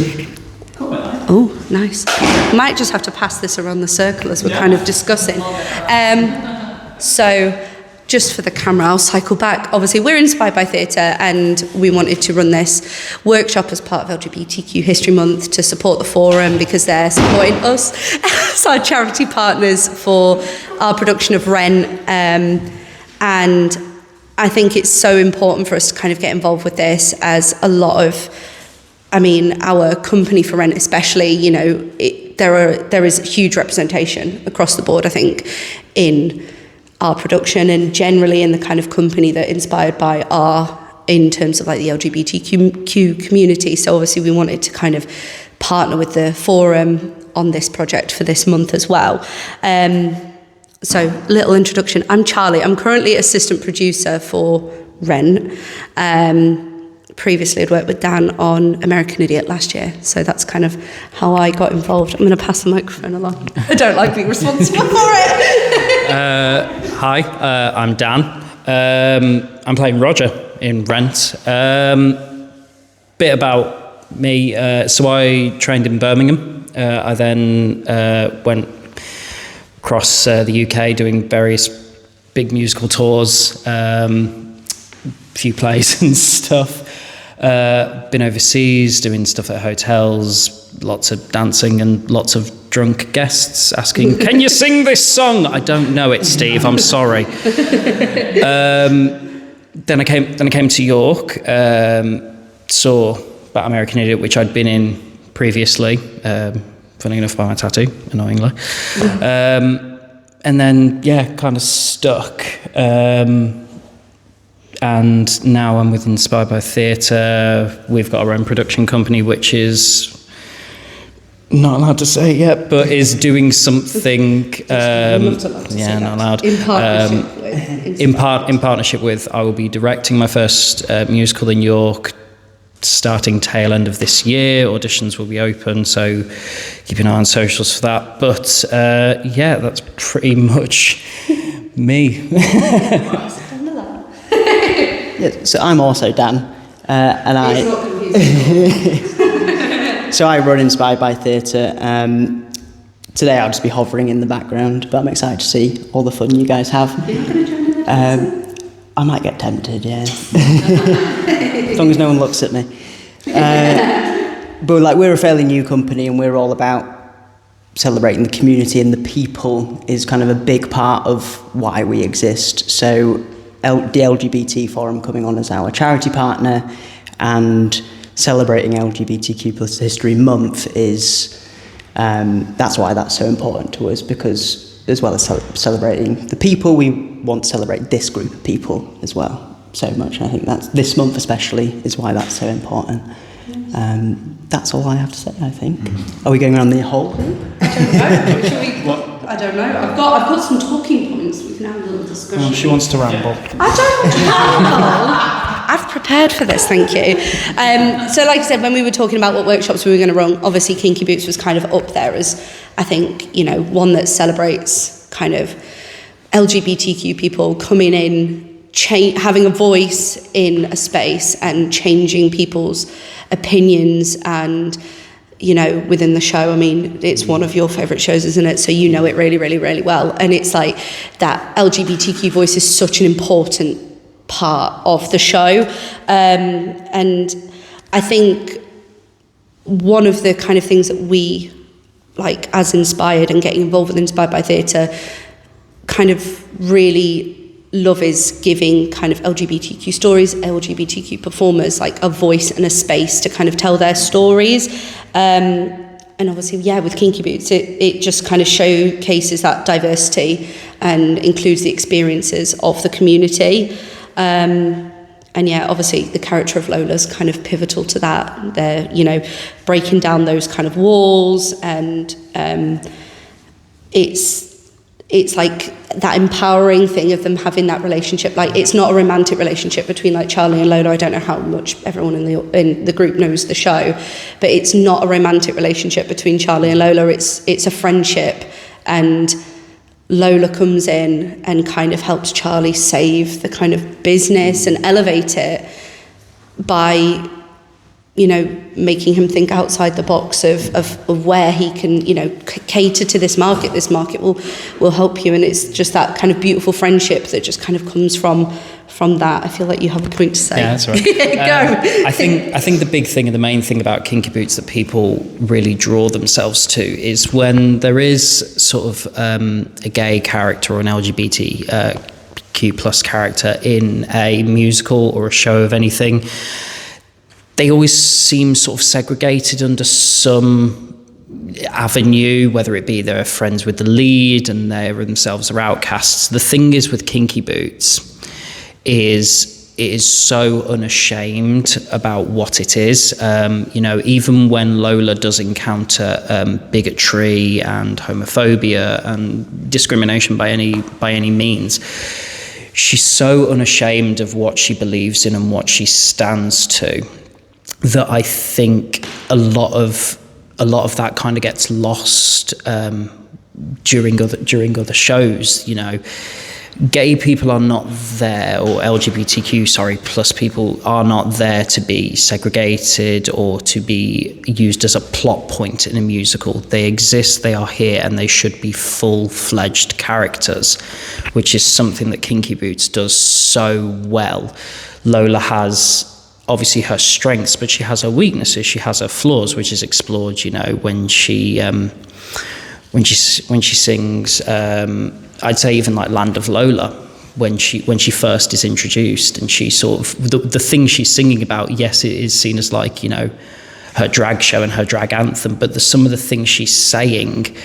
Oh, nice. Might just have to pass this around the circle as we're kind of discussing. So, just for the camera, I'll cycle back. Obviously, we're inspired by theatre, and we wanted to run this workshop as part of LGBTQ History Month to support the forum because they're supporting us as our charity partners for our production of Rent. And I think it's so important for us to kind of get involved with this, as a lot of, our company for Rent especially, there is huge representation across the board, I think, in our production and generally in the kind of company that Inspired By are in terms of like the LGBTQ community. So obviously we wanted to kind of partner with the forum on this project for this month as well. So little introduction. I'm Charlie. I'm currently assistant producer for Rent. Previously I'd worked with Dan on American Idiot last year, so that's kind of how I got involved. I'm going to pass the microphone along. I don't like being responsible for it. Hi, I'm Dan. I'm playing Roger in Rent. Bit about me. So I trained in Birmingham. I then went across the UK doing various big musical tours, few plays and stuff. Been overseas doing stuff at hotels, lots of dancing and lots of drunk guests asking, "Can you sing this song?" I don't know it, Steve. I'm sorry. Then I came to York, saw about American Idiot, which I'd been in previously. Funny enough, by my tattoo, annoyingly. And then kind of stuck. And now I'm with Inspired By Theatre. We've got our own production company, which is not allowed to say yet, but is doing something. Not allowed. In partnership with. I will be directing my first musical in York, starting tail end of this year. Auditions will be open, so keep an eye on socials for that. But that's pretty much me. Yeah, so I'm also Dan, and so I run Inspired By Theatre. Today I'll just be hovering in the background, but I'm excited to see all the fun you guys have. I might get tempted, yeah, as long as no one looks at me. But we're a fairly new company, and we're all about celebrating the community, and the people is kind of a big part of why we exist. So the LGBT Forum coming on as our charity partner and celebrating LGBTQ plus History Month is, that's why that's so important to us, because as well as celebrating the people, we want to celebrate this group of people as well so much. I think that's, this month especially, is why that's so important. That's all I have to say, I think. Are we going around the whole group? I don't know. I've got some talking points. We can have a little discussion. Oh, she wants to ramble. I don't want to ramble. I've prepared for this, thank you. So like I said, when we were talking about what workshops we were going to run, obviously Kinky Boots was kind of up there as, I think, one that celebrates kind of LGBTQ people coming in, having a voice in a space and changing people's opinions and within the show. It's one of your favourite shows, isn't it? So you know it really, really, really well. And it's like that LGBTQ voice is such an important part of the show. And I think one of the kind of things that we, as Inspired and getting involved with Inspired By Theatre, kind of really love is giving kind of LGBTQ stories, LGBTQ performers a voice and a space to kind of tell their stories. And obviously, with Kinky Boots, it just kind of showcases that diversity and includes the experiences of the community. And obviously the character of Lola's kind of pivotal to that. They're, breaking down those kind of walls, and it's like that empowering thing of them having that relationship. It's not a romantic relationship between Charlie and Lola. I don't know how much everyone in the group knows the show, but it's not a romantic relationship between Charlie and Lola. It's a friendship, and Lola comes in and kind of helps Charlie save the kind of business and elevate it by you know, making him think outside the box of where he can, you know, cater to this market. This market will help you, and it's just that kind of beautiful friendship that just kind of comes from that. I feel like you have a point to say. Yeah, that's right. Go. I think the big thing and the main thing about Kinky Boots that people really draw themselves to is when there is sort of a gay character or an LGBTQ plus character in a musical or a show of anything. They always seem sort of segregated under some avenue, whether it be they're friends with the lead and they themselves are outcasts. The thing is with Kinky Boots is it is so unashamed about what it is. You know, even when Lola does encounter bigotry and homophobia and discrimination by any means, she's so unashamed of what she believes in and what she stands to, that I think a lot of that kind of gets lost during other shows. You know, gay people are not there, or LGBTQ plus people are not there to be segregated or to be used as a plot point in a musical. They exist, they are here, and they should be full-fledged characters, which is something that Kinky Boots does so well. Lola has obviously her strengths, but she has her weaknesses, she has her flaws, which is explored, you know, when she sings, I'd say even like Land of Lola, when she first is introduced, and she sort of, the thing she's singing about, yes, it is seen as like, you know, her drag show and her drag anthem, but some of the things she's saying,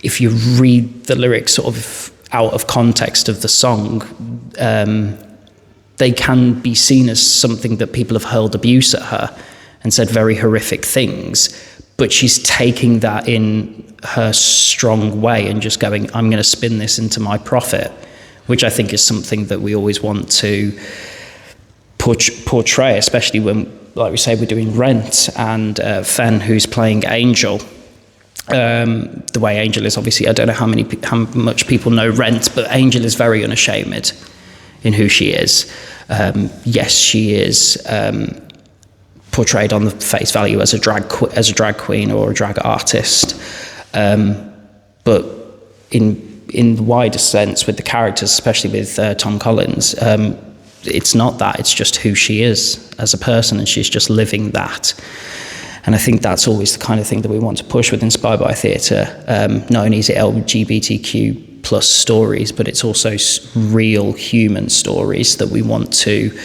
if you read the lyrics sort of out of context of the song, they can be seen as something that people have hurled abuse at her and said very horrific things, but she's taking that in her strong way and just going, I'm going to spin this into my profit, which I think is something that we always want to portray, especially when, like we say, we're doing Rent, and Fen, who's playing Angel. The way Angel is, obviously, I don't know how much people know Rent, but Angel is very unashamed in who she is. Yes, she is portrayed on the face value as a drag queen or a drag artist, but in the wider sense with the characters, especially with Tom Collins, it's not that. It's just who she is as a person, and she's just living that. And I think that's always the kind of thing that we want to push with Inspired by Theatre. Not only is it LGBTQ plus stories, but it's also real human stories that we want to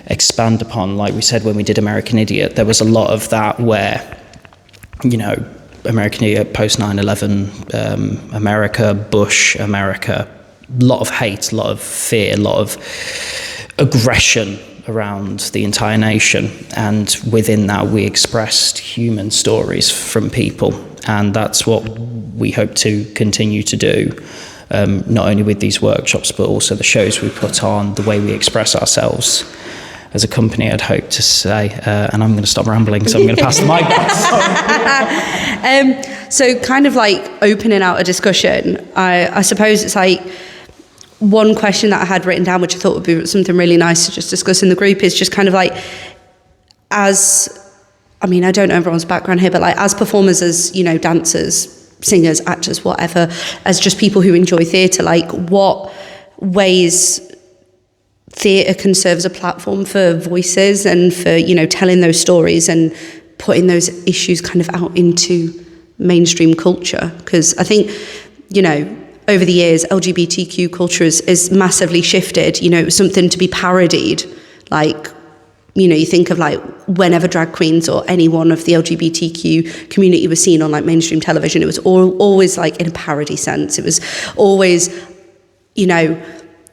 expand upon. Like we said when we did American Idiot, there was a lot of that where, you know, American Idiot, post 9/11, America, Bush, America, a lot of hate, a lot of fear, a lot of aggression around the entire nation, and within that we expressed human stories from people, and that's what we hope to continue to do, not only with these workshops but also the shows we put on, the way we express ourselves as a company, I'd hope to say, and I'm going to stop rambling, so I'm going to pass the mic back. So kind of like opening out a discussion, I suppose it's like, one question that I had written down, which I thought would be something really nice to just discuss in the group, is just kind of like, I don't know everyone's background here, but like as performers, as, you know, dancers, singers, actors, whatever, as just people who enjoy theatre, like what ways theatre can serve as a platform for voices and for, you know, telling those stories and putting those issues kind of out into mainstream culture. Because I think, you know, over the years, LGBTQ culture is massively shifted. You know, it was something to be parodied. Like, you know, you think of like whenever drag queens or any one of the LGBTQ community was seen on like mainstream television, it was always like in a parody sense. It was always, you know,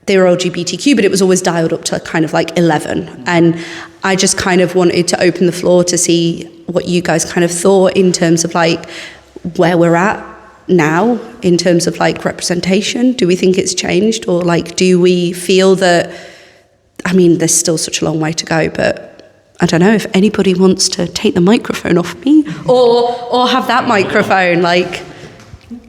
they were LGBTQ, but it was always dialed up to kind of like 11. And I just kind of wanted to open the floor to see what you guys kind of thought in terms of like where we're at now in terms of like representation. Do we think it's changed, or like do we feel that, I mean, there's still such a long way to go, but I don't know if anybody wants to take the microphone off me or have that microphone, like,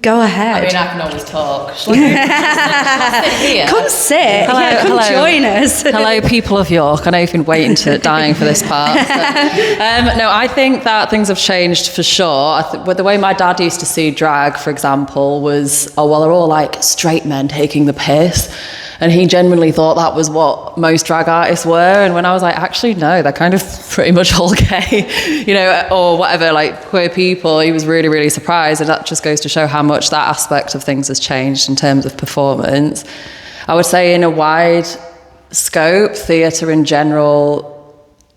Go ahead. I mean, I can always talk. Shall I sit here? Come sit. Come join us. Hello, people of York. I know you've been dying for this part. No, I think that things have changed for sure. The way my dad used to see drag, for example, was, they're all like straight men taking the piss. And he genuinely thought that was what most drag artists were. And when I was like, actually, no, they're kind of pretty much all gay, or whatever, like queer people, he was really, really surprised. And that just goes to show how much that aspect of things has changed in terms of performance. I would say in a wide scope, theatre in general,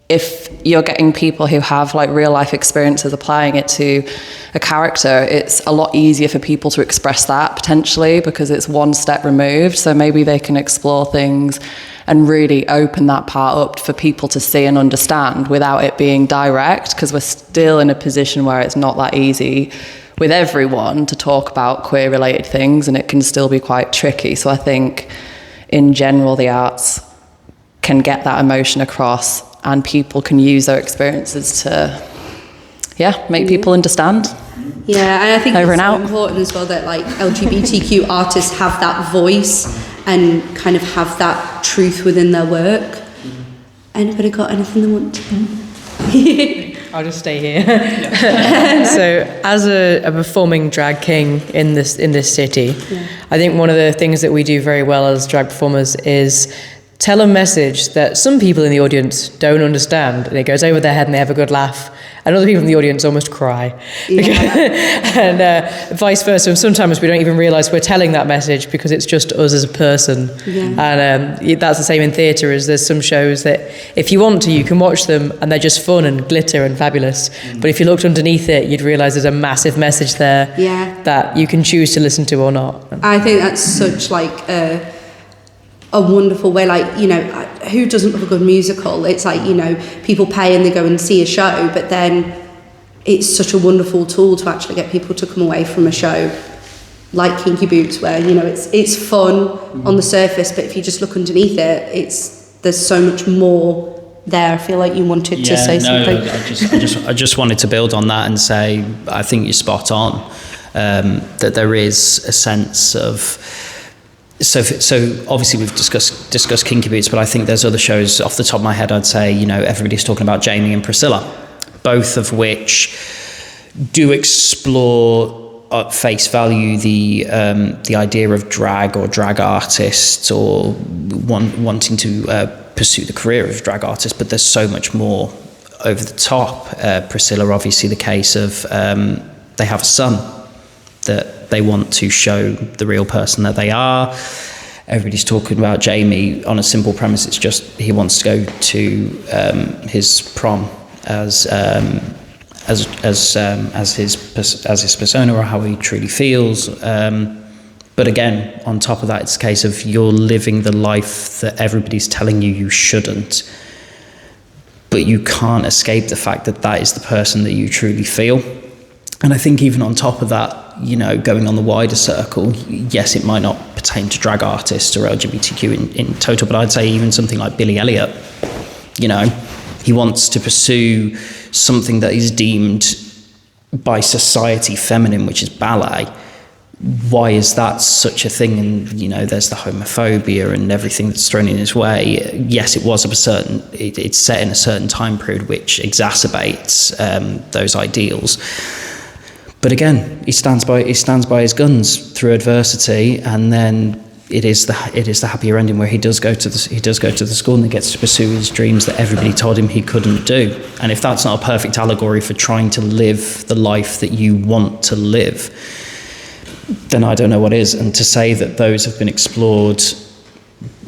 if you're getting people who have like real life experiences applying it to a character, it's a lot easier for people to express that potentially because it's one step removed. So maybe they can explore things and really open that part up for people to see and understand without it being direct, because we're still in a position where it's not that easy with everyone to talk about queer related things, and it can still be quite tricky. So I think in general the arts can get that emotion across, and people can use their experiences to, make people understand. Yeah, and I think Over it's and so out. important as well that like LGBTQ artists have that voice and kind of have that truth within their work. Anybody got anything they want to? I'll just stay here. So, as a performing drag king in this city, I think one of the things that we do very well as drag performers is tell a message that some people in the audience don't understand, and it goes over their head and they have a good laugh, and other people in the audience almost cry. And vice versa. And sometimes we don't even realise we're telling that message because it's just us as a person. And that's the same in theatre, as there's some shows that if you want to, you can watch them and they're just fun and glitter and fabulous. But if you looked underneath it, you'd realise there's a massive message there that you can choose to listen to or not. I think that's such like a wonderful way, like, who doesn't love a good musical? It's like, people pay and they go and see a show, but then it's such a wonderful tool to actually get people to come away from a show like Kinky Boots, where, it's fun on the surface, but if you just look underneath it, there's so much more there. I feel like you wanted to say something. I just wanted to build on that and say, I think you're spot on, that there is a sense of, So obviously we've discussed Kinky Boots, but I think there's other shows off the top of my head. I'd say, everybody's talking about Jamie and Priscilla, both of which do explore at face value the idea of drag or drag artists, or wanting to pursue the career of drag artists. But there's so much more over the top. Priscilla, obviously, the case of they have a son that they want to show the real person that they are. Everybody's talking about Jamie on a simple premise. It's just he wants to go to his prom as his persona, or how he truly feels. But again, on top of that, it's a case of you're living the life that everybody's telling you shouldn't. But you can't escape the fact that that is the person that you truly feel. And I think even on top of that, going on the wider circle, yes, it might not pertain to drag artists or LGBTQ in total, but I'd say even something like Billy Elliot, he wants to pursue something that is deemed by society feminine, which is ballet. Why is that such a thing? And, there's the homophobia and everything that's thrown in his way. Yes, it was it's set in a certain time period which exacerbates those ideals. But again, he stands by his guns through adversity, and then it is the happier ending where he does go to the school and he gets to pursue his dreams that everybody told him he couldn't do. And if that's not a perfect allegory for trying to live the life that you want to live, then I don't know what is. And to say that those have been explored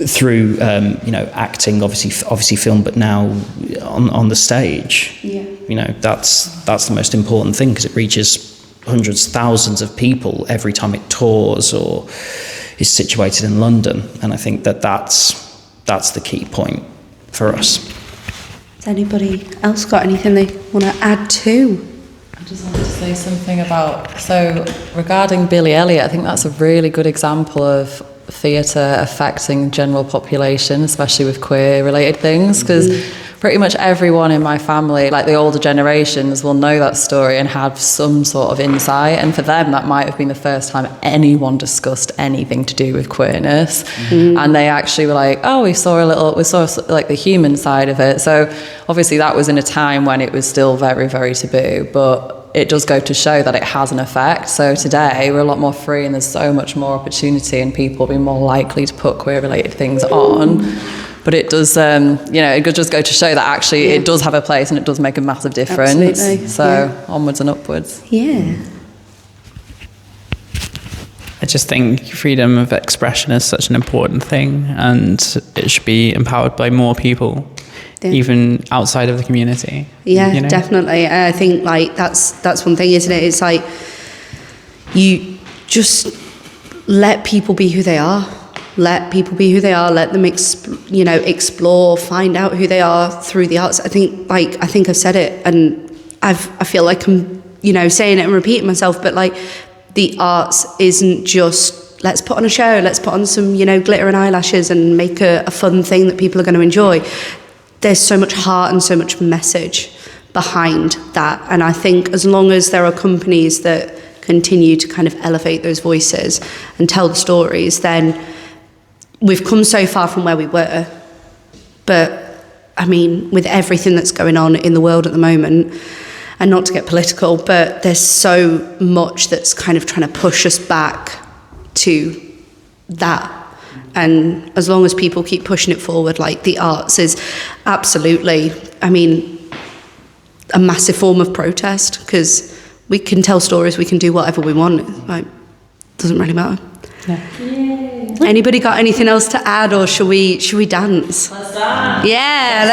through acting, obviously film, but now on the stage, that's the most important thing, because it reaches hundreds, thousands of people every time it tours or is situated in London. And I think that's the key point for us. Has anybody else got anything they want to add to? I just wanted to say something regarding Billy Elliot. I think that's a really good example of theatre affecting general population, especially with queer related things, because pretty much everyone in my family, like the older generations, will know that story and have some sort of insight. And for them, that might have been the first time anyone discussed anything to do with queerness. And they actually were like, oh, we saw like the human side of it. So obviously that was in a time when it was still very, very taboo, but it does go to show that it has an effect. So today we're a lot more free and there's so much more opportunity and people will be more likely to put queer related things on. But it does, it could just go to show that actually it does have a place and it does make a massive difference. Absolutely. So onwards and upwards. Yeah. I just think freedom of expression is such an important thing, and it should be empowered by more people, even outside of the community. Yeah, definitely. I think like that's one thing, isn't it? It's like you just let people be who they are. Let people be who they are. Let them explore, find out who they are through the arts. I think I've said it, and I feel like I'm saying it and repeating myself, but like the arts isn't just let's put on a show, let's put on some glitter and eyelashes and make a fun thing that people are going to enjoy. There's so much heart and so much message behind that, and I think as long as there are companies that continue to kind of elevate those voices and tell the stories, then we've come so far from where we were. But I mean, with everything that's going on in the world at the moment, and not to get political, but there's so much that's kind of trying to push us back to that. And as long as people keep pushing it forward, like the arts is absolutely, I mean, a massive form of protest, because we can tell stories, we can do whatever we want. Like, doesn't really matter. Yeah. Anybody got anything else to add, or should we dance? Let's dance. Yeah.